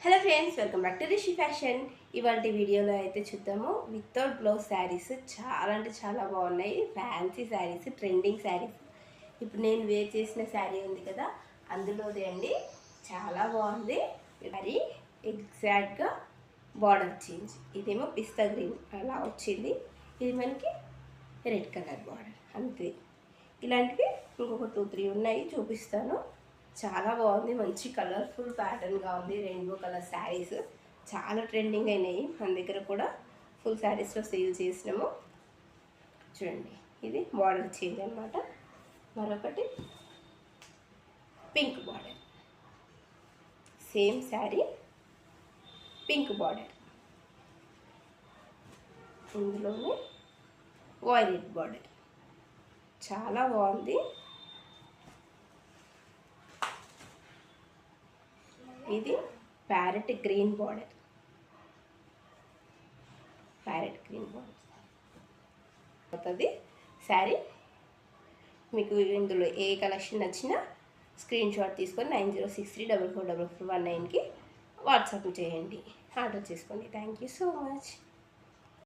Hello friends, welcome back to Rishi fashion. ఇవాళ వీడియోలో అయితే చూద్దాము వితౌట్ బ్లౌజ్ శారీస్ చాలా అంటే చాలా బాగున్నాయి. Fancy saris, trending saris. ఇప్పుడు నేను వేర్ చేసిన శారీ ఉంది కదా, అందులోదే అండి. చాలా బాగుంది. మరి ఎగ్జాక్ట్గా బార్డర్ చేంజ్. ఇదేమో పిస్తా గ్రీన్ అలా వచ్చింది, ఇది మనకి రెడ్ కలర్ బార్డర్ అంతే. ఇలాంటివి ఇంకొక 2-3 ఉన్నాయి, చూపిస్తాను. చాలా బాగుంది, మంచి కలర్ఫుల్ ప్యాటర్న్గా ఉంది. రెయిన్బో కలర్ శారీస్ చాలా ట్రెండింగ్ అయినాయి. మన దగ్గర కూడా ఫుల్ శారీస్లో సేల్ చేసినాము. చూడండి, ఇది బార్డర్ చేంజ్ అనమాట. మరొకటి pink border, same sari pink border, ఇందులోనే వైలెట్ బార్డర్. చాలా బాగుంది. ఇది parrot green border, parrot green border అవుతుంది శారీ. మీకు ఇందులో ఏ కలెక్షన్ నచ్చినా స్క్రీన్ షాట్ తీసుకొని 9063444419కి వాట్సాప్ చేయండి, ఆర్డర్ చేసుకోండి. Thank you so much.